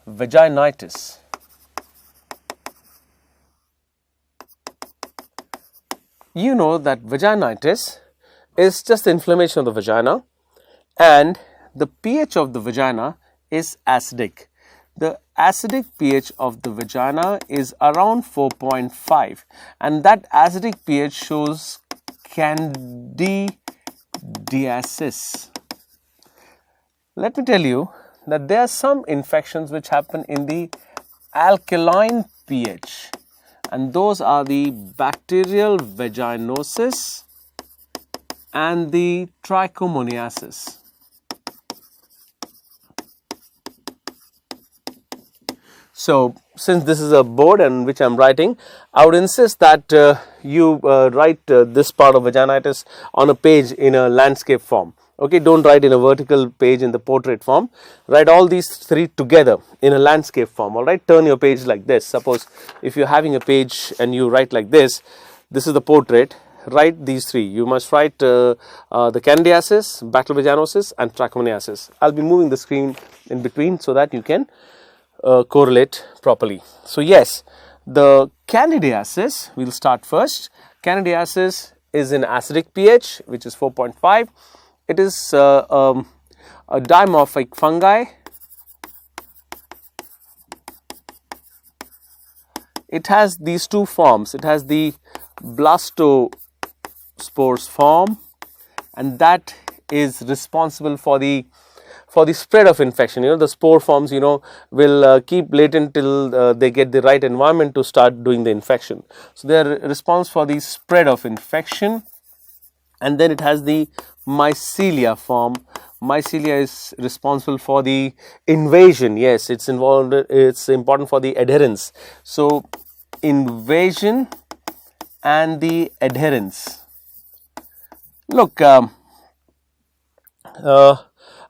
Vaginitis. You know that vaginitis is just the inflammation of the vagina, and the pH of the vagina is acidic. The acidic pH of the vagina is around 4.5, and that acidic pH shows candidiasis. Let me tell you that there are some infections which happen in the alkaline pH, and those are the bacterial vaginosis and the trichomoniasis. So, since this is a board on which I am writing, I would insist that you write this part of vaginitis on a page in a landscape form. Okay, don't write in a vertical page in the portrait form. Write all these three together in a landscape form. Alright, turn your page like this. Suppose if you're having a page and you write like this, this is the portrait. Write these three. You must write the candidiasis, bacterial vaginosis, and trichomoniasis. I'll be moving the screen in between so that you can correlate properly. So yes, the candidiasis, we'll start first. Candidiasis is in acidic pH, which is 4.5. It is a dimorphic fungi. It has these two forms. It has the blastospores form, and that is responsible for the spread of infection. You know, the spore forms, you know, will keep latent till they get the right environment to start doing the infection. So they are responsible for the spread of infection. And then it has the mycelia form. Mycelia is responsible for the invasion. Yes, it's involved. It's important for the adherence. So invasion and the adherence. Look,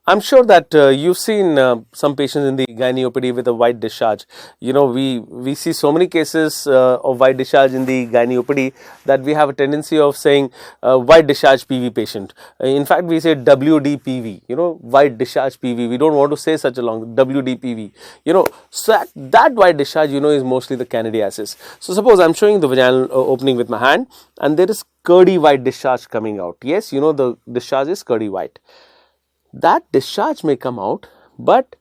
I'm sure that you've seen some patients in the gynae OPD with a white discharge. You know, we see so many cases of white discharge in the gynae OPD that we have a tendency of saying white discharge PV patient. In fact, we say WDPV, you know, white discharge PV. We don't want to say such a long WDPV. You know, so that white discharge, you know, is mostly the candidiasis. So suppose I'm showing the vaginal opening with my hand and there is curdy white discharge coming out. Yes, you know, the discharge is curdy white. That discharge may come out, but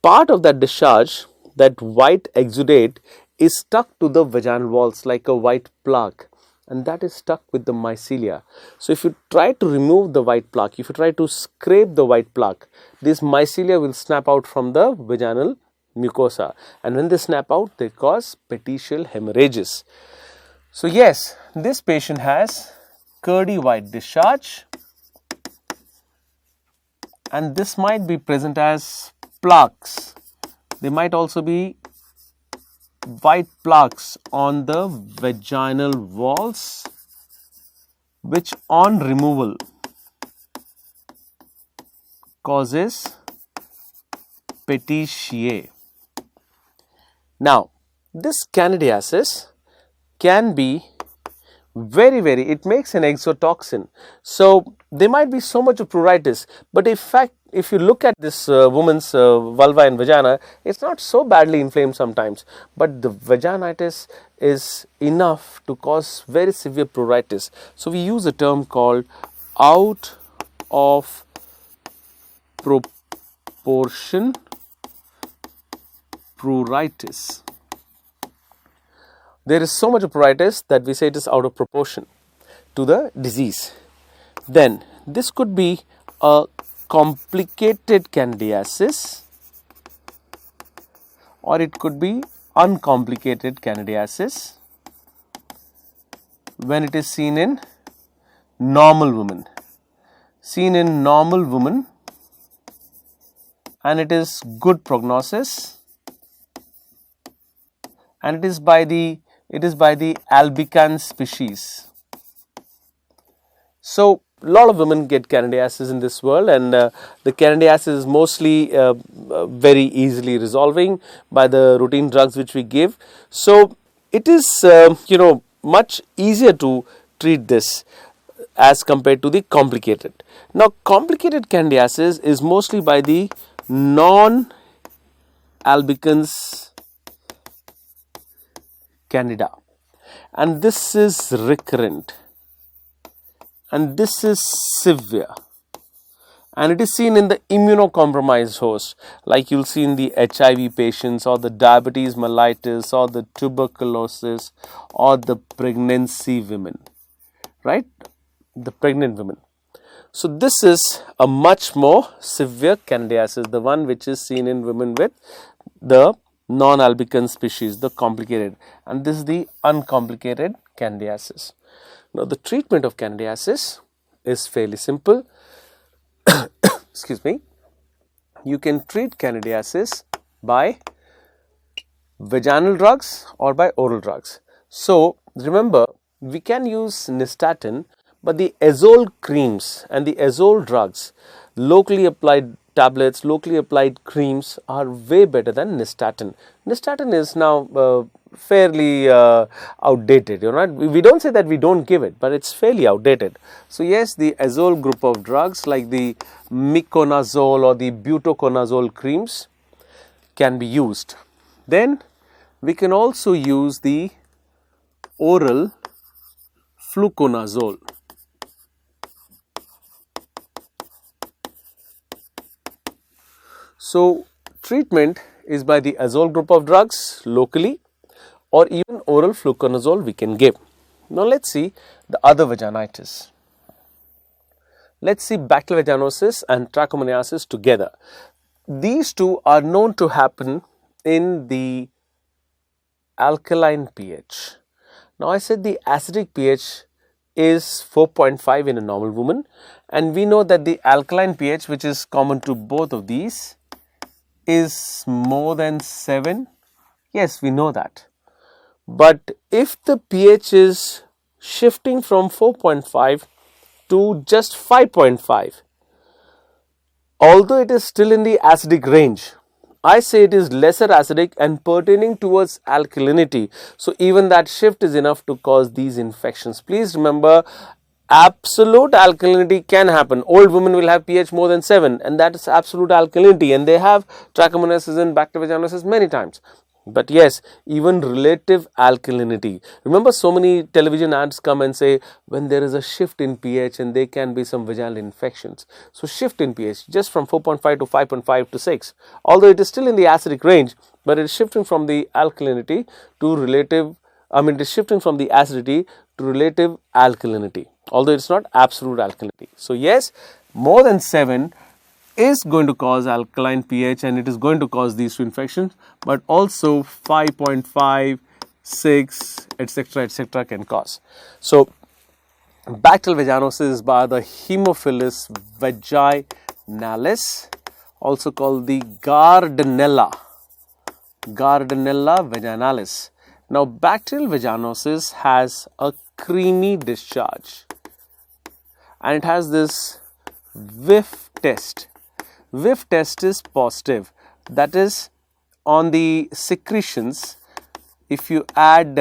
part of that discharge, that white exudate, is stuck to the vaginal walls like a white plaque, and that is stuck with the mycelia. So if you try to remove the white plaque, if you try to scrape the white plaque, this mycelia will snap out from the vaginal mucosa, and when they snap out, they cause petechial hemorrhages. So yes, this patient has curdy white discharge, and this might be present as plaques. They might also be white plaques on the vaginal walls, which on removal causes petechiae. Now, this candidiasis can be very, it makes an exotoxin. So there might be so much of pruritus, but in fact, if you look at this woman's vulva and vagina, it's not so badly inflamed sometimes, but the vaginitis is enough to cause very severe pruritus. So we use a term called out of proportion pruritus. There is so much of pruritus that we say it is out of proportion to the disease. Then this could be a complicated candidiasis, or it could be uncomplicated candidiasis when it is seen in normal women. Seen in normal women, and it is good prognosis, and it is by the albicans species. So a lot of women get candidiasis in this world, and the candidiasis is mostly very easily resolving by the routine drugs which we give. So it is much easier to treat this as compared to the complicated. Now, complicated candidiasis is mostly by the non-albicans candida, and this is recurrent and this is severe, and it is seen in the immunocompromised host, like you'll see in the HIV patients or the diabetes mellitus or the tuberculosis or the pregnancy women, right? The pregnant women. So this is a much more severe candidiasis, the one which is seen in women with the non-albicans species, the complicated, and this is the uncomplicated candidiasis. Now the treatment of candidiasis is fairly simple. Excuse me. You can treat candidiasis by vaginal drugs or by oral drugs. So remember, we can use nystatin, but the azole creams and the azole drugs, locally applied tablets, locally applied creams are way better than nystatin. Nystatin is now fairly outdated, you know. We don't say that we don't give it, but it's fairly outdated. So yes, the azole group of drugs like the miconazole or the butoconazole creams can be used. Then we can also use the oral fluconazole. So treatment is by the azole group of drugs locally, or even oral fluconazole we can give. Now let's see the other vaginitis. Let's see bacterial vaginosis and trichomoniasis together. These two are known to happen in the alkaline pH. Now I said the acidic pH is 4.5 in a normal woman, and we know that the alkaline pH, which is common to both of these, is more than 7. Yes, we know that. But if the pH is shifting from 4.5 to just 5.5, although it is still in the acidic range, I say it is lesser acidic and pertaining towards alkalinity. So even that shift is enough to cause these infections. Please remember, absolute alkalinity can happen. Old women will have pH more than 7, and that is absolute alkalinity, and they have trichomoniasis and bacterial vaginosis many times. But yes, even relative alkalinity. Remember, so many television ads come and say when there is a shift in pH and there can be some vaginal infections. So shift in pH just from 4.5 to 5.5 to 6. Although it is still in the acidic range, but it is shifting from the alkalinity to relative, it is shifting from the acidity to relative alkalinity, although it is not absolute alkalinity. So yes, more than 7 is going to cause alkaline pH, and it is going to cause these two infections, but also 5.5, 6, etc. can cause. So bacterial vaginosis is by the Haemophilus vaginalis, also called the Gardnerella vaginalis. Now bacterial vaginosis has a creamy discharge, and it has this whiff test. Whiff test is positive, that is, on the secretions, if you add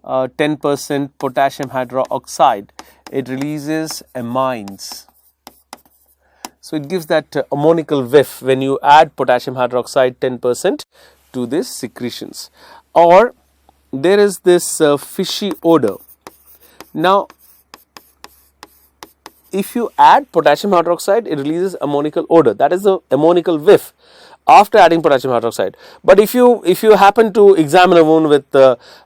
10% potassium hydroxide, it releases amines. So it gives that ammonical whiff when you add potassium hydroxide 10% to these secretions. Or there is this fishy odor. Now if you add potassium hydroxide, it releases ammonical odor. That is the ammonical whiff after adding potassium hydroxide. But if you happen to examine a wound with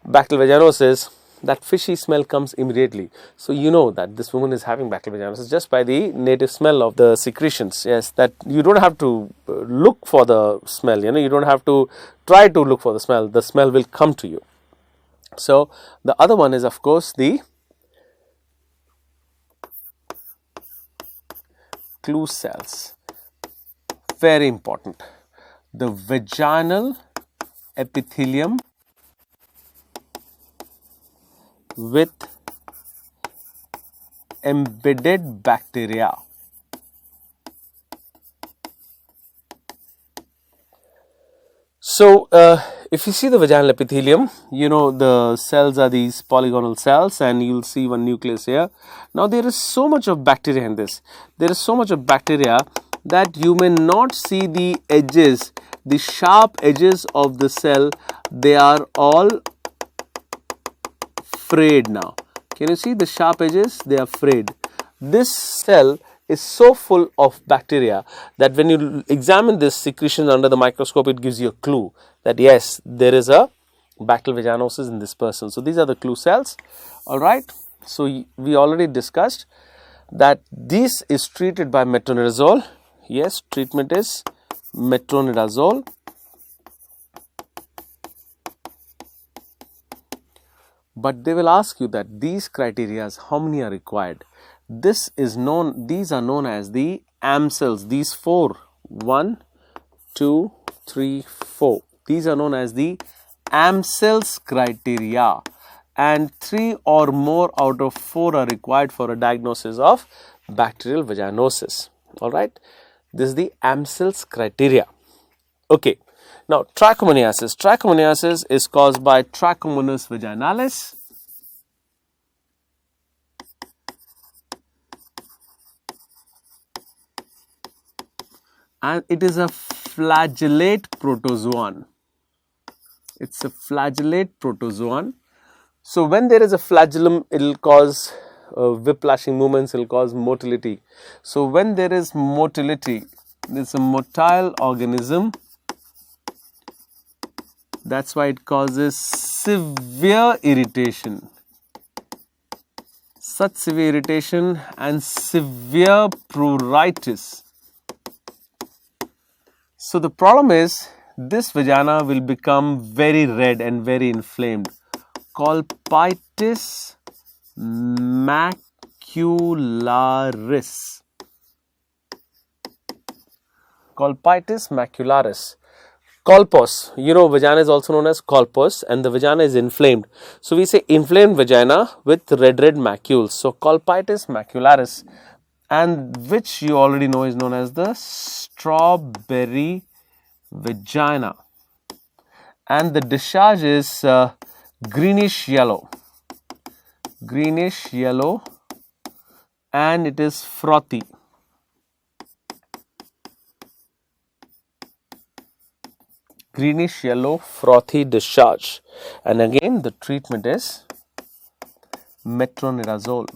bacterial vaginosis, that fishy smell comes immediately. So you know that this woman is having bacterial vaginosis just by the native smell of the secretions. Yes, that you don't have to look for the smell. You don't have to try to look for the smell. The smell will come to you. So the other one is, of course, the Cluse cells, very important. The vaginal epithelium with embedded bacteria. So, if you see the vaginal epithelium, you know the cells are these polygonal cells, and you'll see one nucleus here. Now, there is so much of bacteria in this. There is so much of bacteria that you may not see the edges, the sharp edges of the cell. They are all frayed now. Can you see the sharp edges? They are frayed. This cell is so full of bacteria that when you examine this secretion under the microscope, it gives you a clue that yes, there is a bacterial vaginosis in this person. So, these are the clue cells. Alright. So, we already discussed that this is treated by metronidazole. Yes, treatment is metronidazole. But they will ask you that these criteria, how many are required? These are known as the AM cells. These 4, 1, 2, 3, 4. These are known as the AM cells criteria, and 3 or more out of 4 are required for a diagnosis of bacterial vaginosis. Alright, this is the AM cells criteria. Okay, now trichomoniasis. Trichomoniasis is caused by Trichomonas vaginalis. And it is a flagellate protozoan. It's a flagellate protozoan. So, when there is a flagellum, it will cause whiplashing movements, it will cause motility. So, when there is motility, there is a motile organism. That's why it causes severe irritation. Such severe irritation and severe pruritus. So, the problem is this vagina will become very red and very inflamed. Colpitis macularis. Colpitis macularis. Colpos, you know, vagina is also known as colpos, and the vagina is inflamed. So, we say inflamed vagina with red macules. So, colpitis macularis, and which you already know is known as the strawberry vagina. And the discharge is greenish yellow, and it is frothy. Greenish yellow frothy discharge, and again the treatment is metronidazole.